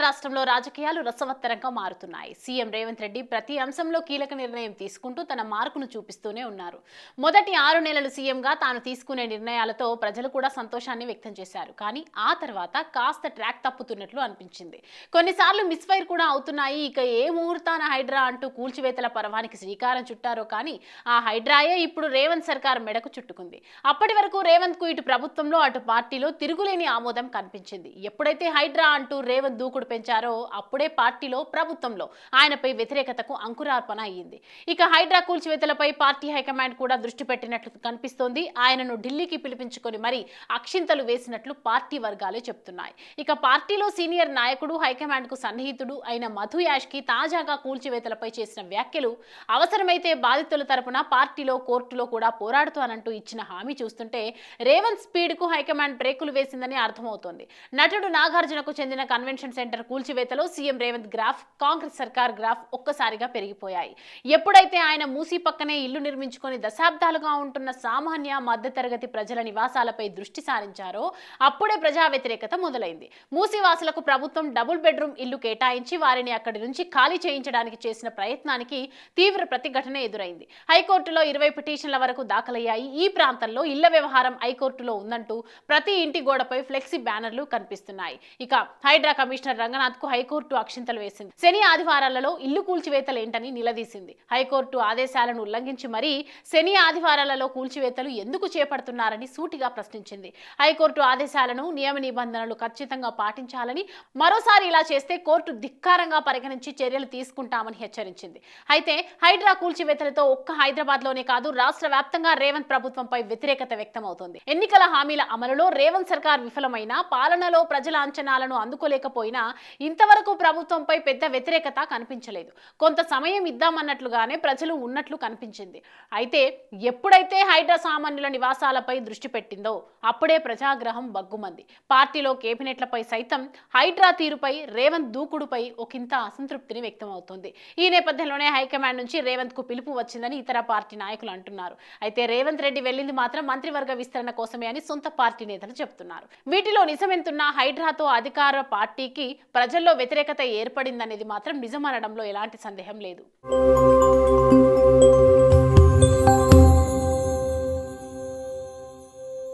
రాష్ట్రంలో రాజకీయాలు రసవత్తరంగా మారుతున్నాయి. సీఎం రేవంత్ రెడ్డి ప్రతి అంశంలో కీలక నిర్ణయం తీసుకుంటూ తన మార్కును చూపిస్తూనే ఉన్నారు. మొదటి 6 నెలలు సీఎంగా తాను తీసుకునే నిర్ణయాలతో ప్రజలు కూడా సంతోషాన్ని వ్యక్తం చేశారు. కానీ ఆ తర్వాత కాస్త ట్రాక్ తప్పుతున్నట్లు అనిపించింది. కొన్నిసార్లు మిస్ఫైర్ కూడా అవుతున్నాయి. ఇక ఏ ముహూర్తాన హైడ్రా అంటూ కూల్చివేతల పర్వానికి శ్రీకారం చుట్టారో కానీ ఆ హైడ్రాయే ఇప్పుడు రేవంత్ సర్కార్ మెడకు చుట్టుకుంది. అప్పటి వరకు రేవంత్ కు ఇటు ప్రభుత్వంలో అటు పార్టీలో తిరుగులేని ఆమోదం కనిపించింది. ఎప్పుడైతే హైడ్రా అంటూ రేవంత్ దూకుడు పెంచారో అప్పుడే పార్టీలో ప్రభుత్వంలో ఆయనపై వ్యతిరేకతకు అంకురార్పణ అయ్యింది. ఇక హైడ్రా కూల్చివేతలపై పార్టీ హైకమాండ్ కూడా దృష్టి పెట్టినట్లు కనిపిస్తోంది. ఆయనను ఢిల్లీకి పిలిపించుకొని మరీ అక్షింతలు వేసినట్లు పార్టీ వర్గాలే చెప్తున్నాయి. ఇక పార్టీలో సీనియర్ నాయకుడు హైకమాండ్ కు సన్నిహితుడు అయిన మధు యాష్కి తాజాగా కూల్చివేతలపై చేసిన వ్యాఖ్యలు అవసరమైతే బాధితుల తరపున పార్టీలో కోర్టులో కూడా పోరాడుతానంటూ ఇచ్చిన హామీ చూస్తుంటే రేవంత్ స్పీడ్ కు హైకమాండ్ బ్రేకులు వేసిందని అర్థమవుతోంది. నటుడు నాగార్జునకు చెందిన కన్వెన్షన్ సెంటర్ కూల్చివేతలో సీఎం రేవంత్ గ్రాఫ్, కాంగ్రెస్ సర్కార్ గ్రాఫ్ ఒక్కసారిగా పెరిగిపోయాయి. ఎప్పుడైతే ఆయన మూసీ పక్కనే ఇల్లు నిర్మించుకొని దశాబ్దాలుగా ఉంటున్న సామాన్య మధ్యతరగతి ప్రజల నివాసాలపై దృష్టి సారించారో అప్పుడే ప్రజా వ్యతిరేకత మొదలైంది. మూసీవాసులకు ప్రభుత్వం డబుల్ బెడ్రూమ్ ఇల్లు కేటాయించి వారిని అక్కడి నుంచి ఖాళీ చేయించడానికి చేసిన ప్రయత్నానికి తీవ్ర ప్రతిఘటన ఎదురైంది. హైకోర్టులో 20 పిటిషన్ల వరకు దాఖలయ్యాయి. ఈ ప్రాంతంలో ఇళ్ల వ్యవహారం హైకోర్టులో ఉందంటూ ప్రతి ఇంటి గోడపై ఫ్లెక్సీ బ్యానర్లు కనిపిస్తున్నాయి. ఇక హైడ్రా కమిషనర్ రంగనాథ్ కు హైకోర్టు అక్షింతలు వేసింది. శని ఆదివారాలలో ఇల్లు కూల్చివేతలు ఏంటని నిలదీసింది. హైకోర్టు ఆదేశాలను ఉల్లంఘించి మరీ శని ఆదివారాలలో కూల్చివేతలు ఎందుకు చేపడుతున్నారని సూటిగా ప్రశ్నించింది. హైకోర్టు ఆదేశాలను, నియమ నిబంధనలు ఖచ్చితంగా పాటించాలని, మరోసారి ఇలా చేస్తే కోర్టు ధిక్కారంగా పరిగణించి చర్యలు తీసుకుంటామని హెచ్చరించింది. అయితే హైడ్రా కూల్చివేతలతో ఒక్క హైదరాబాద్ లోనే కాదు రాష్ట్ర వ్యాప్తంగా రేవంత్ ప్రభుత్వంపై వ్యతిరేకత వ్యక్తమవుతోంది. ఎన్నికల హామీల అమలులో రేవంత్ సర్కార్ విఫలమైన, పాలనలో ప్రజల అంచనాలను అందుకోలేకపోయినా ఇంతవరకు ప్రభుత్వంపై పెద్ద వ్యతిరేకత కనిపించలేదు. కొంత సమయం ఇద్దామన్నట్లుగానే ప్రజలు ఉన్నట్లు కనిపించింది. అయితే ఎప్పుడైతే హైడ్రా సామాన్యుల నివాసాలపై దృష్టి పెట్టిందో అప్పుడే ప్రజాగ్రహం బగ్గుమంది. పార్టీలో కేబినెట్లపై సైతం హైడ్రా తీరుపై, రేవంత్ దూకుడుపై ఒకంత అసంతృప్తిని వ్యక్తమవుతోంది. ఈ నేపథ్యంలోనే హైకమాండ్ నుంచి రేవంత్ కు పిలుపు వచ్చిందని ఇతర పార్టీ నాయకులు అంటున్నారు. అయితే రేవంత్ రెడ్డి వెళ్లింది మాత్రం మంత్రివర్గ విస్తరణ కోసమే అని సొంత పార్టీ నేతలు చెప్తున్నారు. వీటిలో నిజమెంతున్నా హైడ్రాతో అధికార పార్టీకి ప్రజల్లో వ్యతిరేకత ఏర్పడిందనేది మాత్రం నిజమనడంలో ఎలాంటి సందేహం లేదు.